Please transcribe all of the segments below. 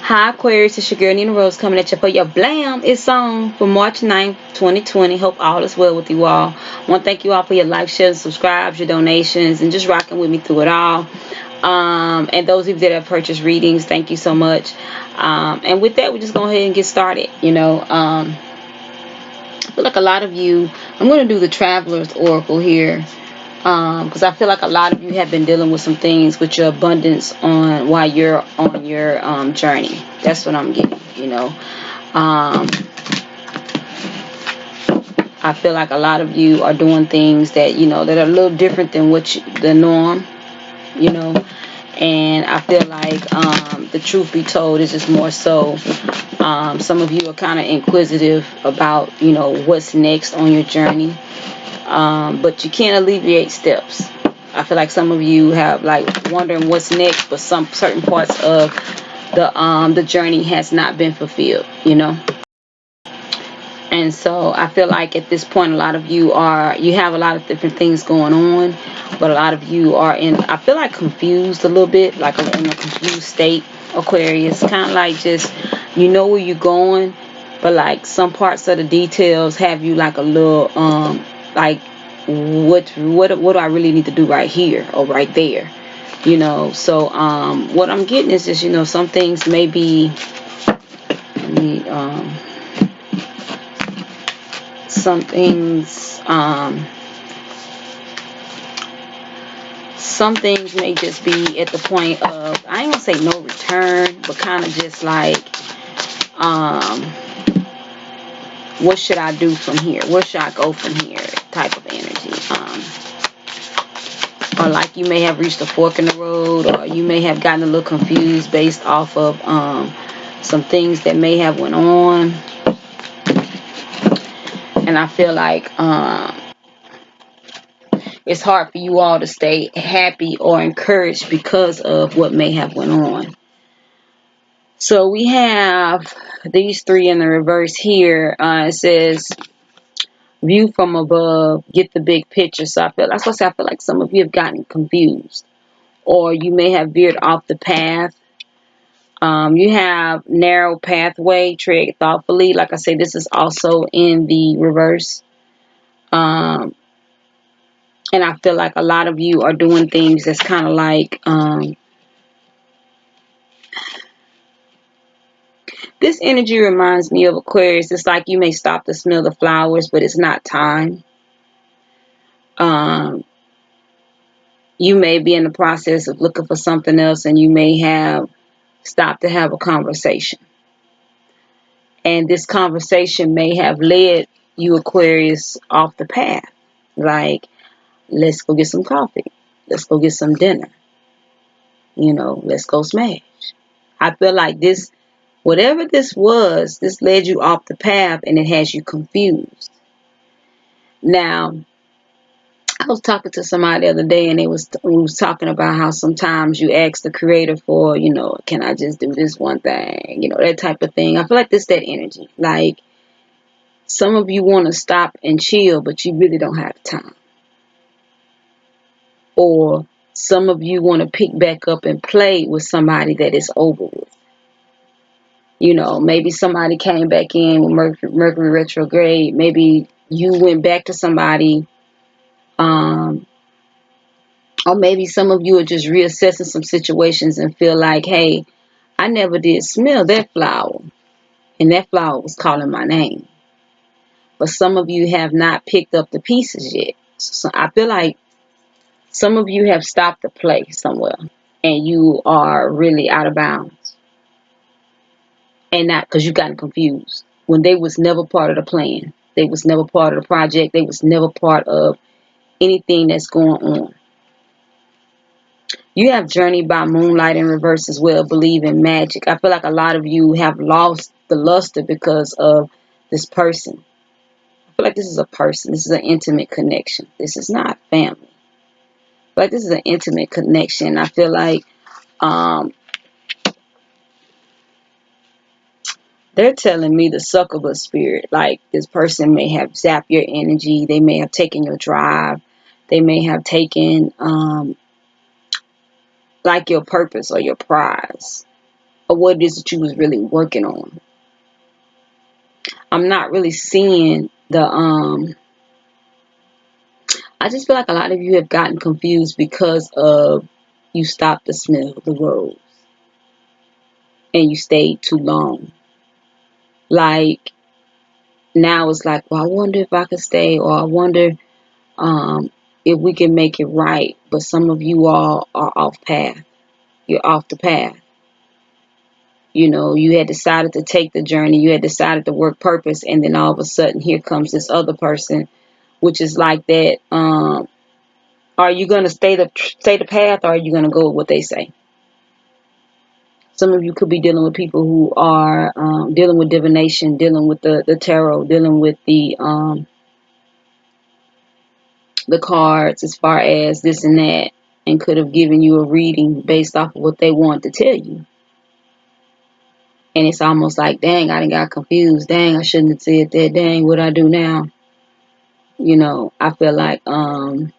Hi Aquarius, it's your girl NeenaRose coming at you for your Blam. It's on for March 9th, 2020. Hope all is well with you all. I want to thank you all for your likes, shares, subscribes, your donations, and just rocking with me through it all. And those of you that have purchased readings, thank you so much. And with that, we're just going ahead and get started. I feel like a lot of you, I'm going to do the Traveler's Oracle here. Because I feel like a lot of you have been dealing with some things with your abundance on while you're on your journey. That's what I'm getting. I feel like a lot of you are doing things that that are a little different than the norm. And I feel like the truth be told is just more so. Some of you are kind of inquisitive about what's next on your journey. But you can't alleviate steps. I feel like some of you have like wondering what's next, but some certain parts of the journey has not been fulfilled, And so I feel like at this point a lot of you have a lot of different things going on, but a lot of you are I feel like confused a little bit, like in a confused state, Aquarius. Kind of like just where you're going, but like some parts of the details have you like a little like what do I really need to do right here or right there, So what I'm getting is just some things may be some things may just be at the point of, I ain't gonna say no return, but kind of just like what should I do from here, where should I go from here type of energy. Or like you may have reached a fork in the road, or you may have gotten a little confused based off of some things that may have went on. And I feel like it's hard for you all to stay happy or encouraged because of what may have went on. So we have these three in the reverse here. It says view from above, get the big picture. So I feel like some of you have gotten confused, or you may have veered off the path. You have narrow pathway, tread thoughtfully. Like I say, this is also in the reverse. And I feel like a lot of you are doing things that's kind of like this energy reminds me of Aquarius. It's like you may stop to smell the flowers, but it's not time. You may be in the process of looking for something else, and you may have stopped to have a conversation. And this conversation may have led you, Aquarius, off the path. Like, let's go get some coffee. Let's go get some dinner. Let's go smash. I feel like this, whatever this was, this led you off the path and it has you confused. Now, I was talking to somebody the other day, and we was talking about how sometimes you ask the creator for, can I just do this one thing? That type of thing. I feel like this that energy. Like, some of you want to stop and chill, but you really don't have time. Or some of you want to pick back up and play with somebody that is over with. Maybe somebody came back in with Mercury retrograde. Maybe you went back to somebody. Or maybe some of you are just reassessing some situations and feel like, hey, I never did smell that flower. And that flower was calling my name. But some of you have not picked up the pieces yet. So I feel like some of you have stopped to play somewhere. And you are really out of bounds. And not because you've gotten confused. When they was never part of the plan. They was never part of the project. They was never part of anything that's going on. You have Journey by Moonlight in reverse as well, believe in magic. I feel like a lot of you have lost the luster because of this person. I feel like this is a person. This is an intimate connection. This is not family. I feel like this is an intimate connection. I feel like they're telling me the succubus spirit. Like, this person may have zapped your energy. They may have taken your drive. They may have taken like your purpose or your prize. or what it is that you was really working on. I'm not really seeing the I just feel like a lot of you have gotten confused because of you stopped to smell the rose and you stayed too long. Like now it's like, well, I wonder if I could stay, or I wonder if we can make it right. But some of you all are off path. You're off the path. You know, you had decided to take the journey. You had decided to work purpose. And then all of a sudden, here comes this other person, which is like that. Are you going to stay the path, or are you going to go with what they say? Some of you could be dealing with people who are dealing with divination, dealing with the tarot, dealing with the cards as far as this and that, and could have given you a reading based off of what they want to tell you. And it's almost like, dang, I done got confused. Dang, I shouldn't have said that. Dang, what I do now? You know, I feel like, and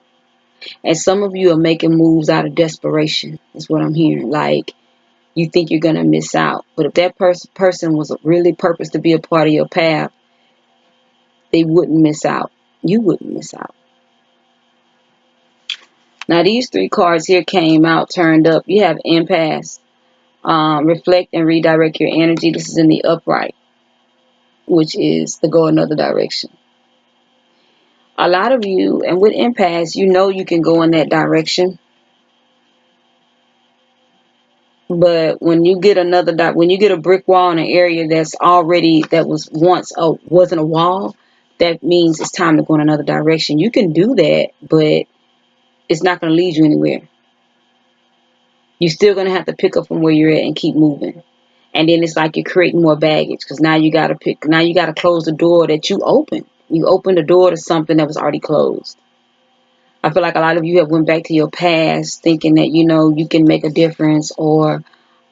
some of you are making moves out of desperation, is what I'm hearing. Like, you think you're going to miss out. But if that person was really purposed to be a part of your path, they wouldn't miss out. You wouldn't miss out. Now, these 3 cards here came out, turned up. You have impasse. Reflect and redirect your energy. This is in the upright, which is to go another direction. A lot of you, and with impasse, you know you can go in that direction. But when you get when you get a brick wall in an area that was once wasn't a wall, that means it's time to go in another direction. You can do that, but it's not going to lead you anywhere. You're still going to have to pick up from where you're at and keep moving. And then it's like you're creating more baggage, because now you got to close the door that you opened. You opened the door to something that was already closed. I feel like a lot of you have went back to your past thinking that, you know, you can make a difference, or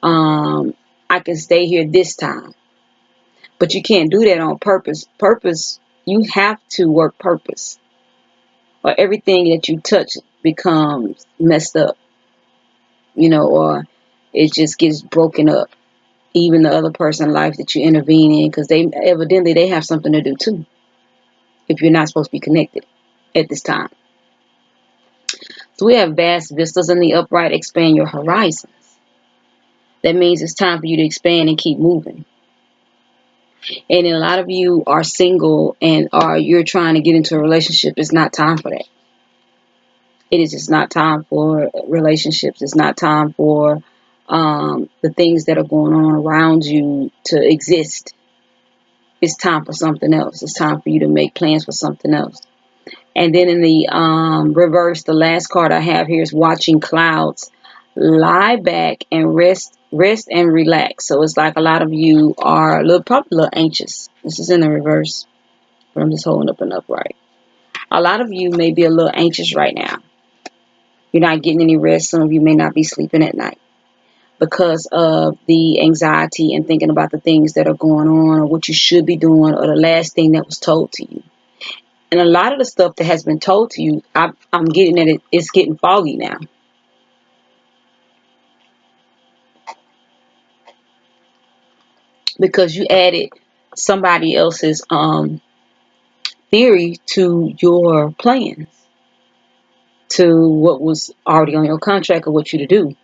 I can stay here this time. But you can't do that on purpose. You have to work purpose, or everything that you touch becomes messed up, you know, or it just gets broken up. Even the other person's life that you intervene in, because they have something to do too, if you're not supposed to be connected at this time. So we have vast vistas in the upright. Expand your horizons. That means it's time for you to expand and keep moving. And a lot of you are single and you're trying to get into a relationship. It's not time for that. It is just not time for relationships. It's not time for the things that are going on around you to exist. It's time for something else. It's time for you to make plans for something else. And then in the reverse, the last card I have here is watching clouds. Lie back and rest and relax. So it's like a lot of you are probably a little anxious. This is in the reverse, but I'm just holding up and upright. A lot of you may be a little anxious right now. You're not getting any rest. Some of you may not be sleeping at night because of the anxiety and thinking about the things that are going on, or what you should be doing, or the last thing that was told to you. And a lot of the stuff that has been told to you, I'm getting that it's getting foggy now. Because you added somebody else's theory to your plans, to what was already on your contract or what you to do.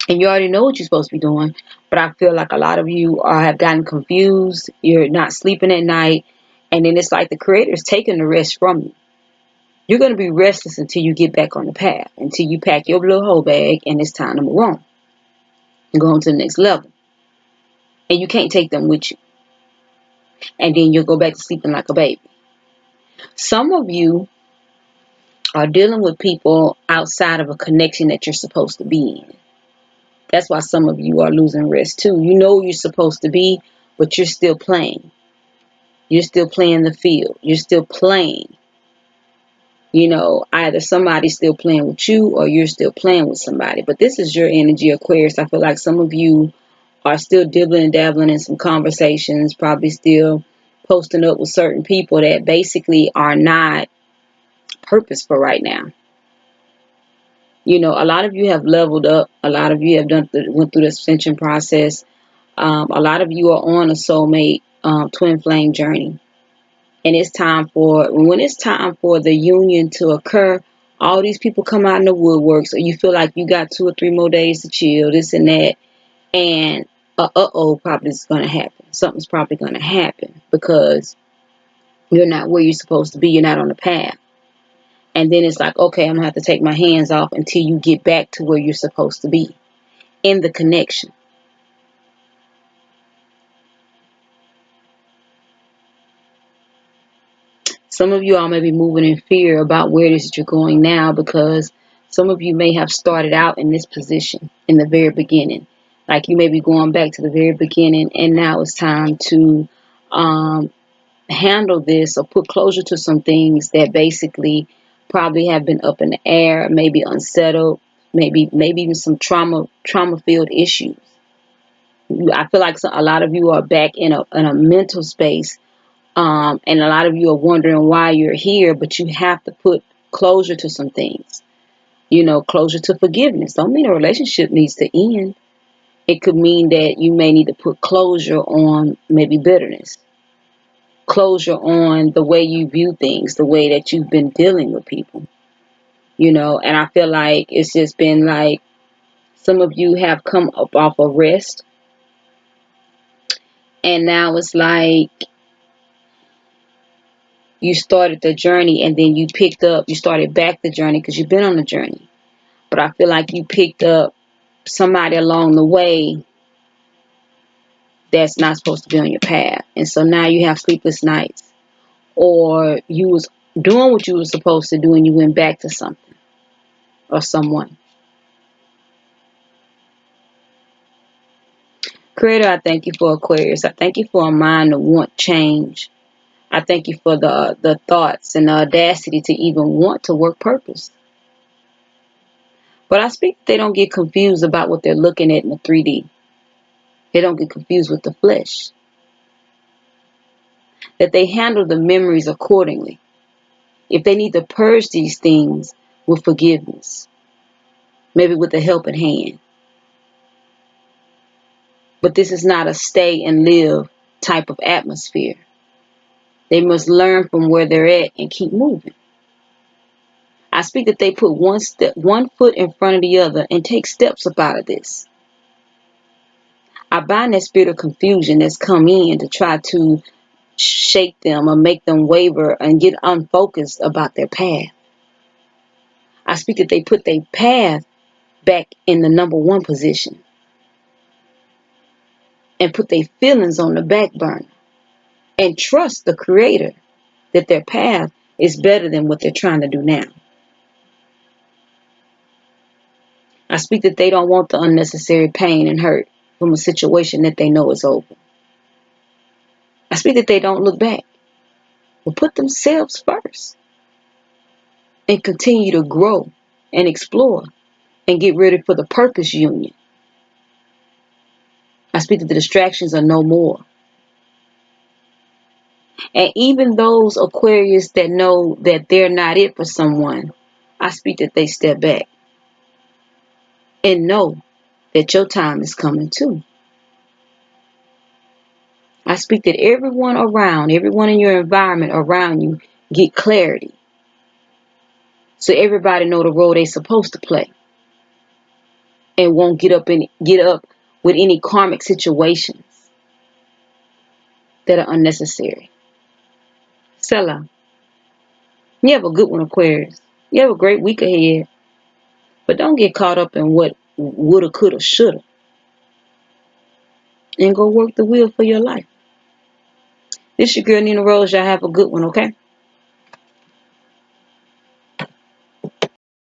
And you already know what you're supposed to be doing. But I feel like a lot of you have gotten confused. You're not sleeping at night. And then it's like the Creator's taking the rest from you. You're going to be restless until you get back on the path, until you pack your little whole bag and it's time to move on and go on to the next level. And you can't take them with you. And then you'll go back to sleeping like a baby. Some of you are dealing with people outside of a connection that you're supposed to be in. That's why some of you are losing rest too. You know you're supposed to be, but you're still playing. You're still playing the field. You're still playing. You know, either somebody's still playing with you or you're still playing with somebody. But this is your energy, Aquarius. I feel like some of you are still dibbling and dabbling in some conversations, probably still posting up with certain people that basically are not purposeful right now. You know, a lot of you have leveled up. A lot of you have went through the ascension process. A lot of you are on a soulmate twin flame journey. And when it's time for the union to occur, all these people come out in the woodwork. So you feel like you got 2 or 3 more days to chill, this and that. And probably is going to happen. Something's probably going to happen because you're not where you're supposed to be. You're not on the path. And then it's like, okay, I'm going to have to take my hands off until you get back to where you're supposed to be in the connection. Some of you all may be moving in fear about where it is that you're going now, because some of you may have started out in this position in the very beginning. Like you may be going back to the very beginning, and now it's time to handle this or put closure to some things that basically probably have been up in the air, maybe unsettled, maybe even some trauma filled issues. I feel like a lot of you are back in a mental space, and a lot of you are wondering why you're here, but you have to put closure to some things. Closure to forgiveness. Don't mean a relationship needs to end. It could mean that you may need to put closure on maybe bitterness, closure on the way you view things, the way that you've been dealing with people. And I feel like it's just been like some of you have come up off a rest, and now it's like you started the journey, and then you started back the journey because you've been on the journey. But I feel like you picked up somebody along the way that's not supposed to be on your path. And so now you have sleepless nights, or you was doing what you were supposed to do and you went back to something or someone. Creator, I thank you for Aquarius. I thank you for a mind to want change. I thank you for the thoughts and the audacity to even want to work purpose. But I speak that they don't get confused about what they're looking at in the 3D. They don't get confused with the flesh. That they handle the memories accordingly. If they need to purge these things with forgiveness, maybe with a helping hand. But this is not a stay and live type of atmosphere. They must learn from where they're at and keep moving. I speak that they put one foot in front of the other and take steps up out of this. I bind that spirit of confusion that's come in to try to shake them or make them waver and get unfocused about their path. I speak that they put their path back in the number 1 position and put their feelings on the back burner and trust the Creator that their path is better than what they're trying to do now. I speak that they don't want the unnecessary pain and hurt from a situation that they know is over. I speak that they don't look back, but put themselves first and continue to grow and explore and get ready for the purpose union. I speak that the distractions are no more. And even those Aquarius that know that they're not it for someone, I speak that they step back and know that your time is coming too. I speak that everyone in your environment around you get clarity. So everybody know the role they're supposed to play. And won't get up with any karmic situations that are unnecessary. Selah. You have a good one, Aquarius. You have a great week ahead. But don't get caught up in what woulda, coulda, shoulda. And go work the wheel for your life. This your girl, NeenaRose. Y'all have a good one, okay?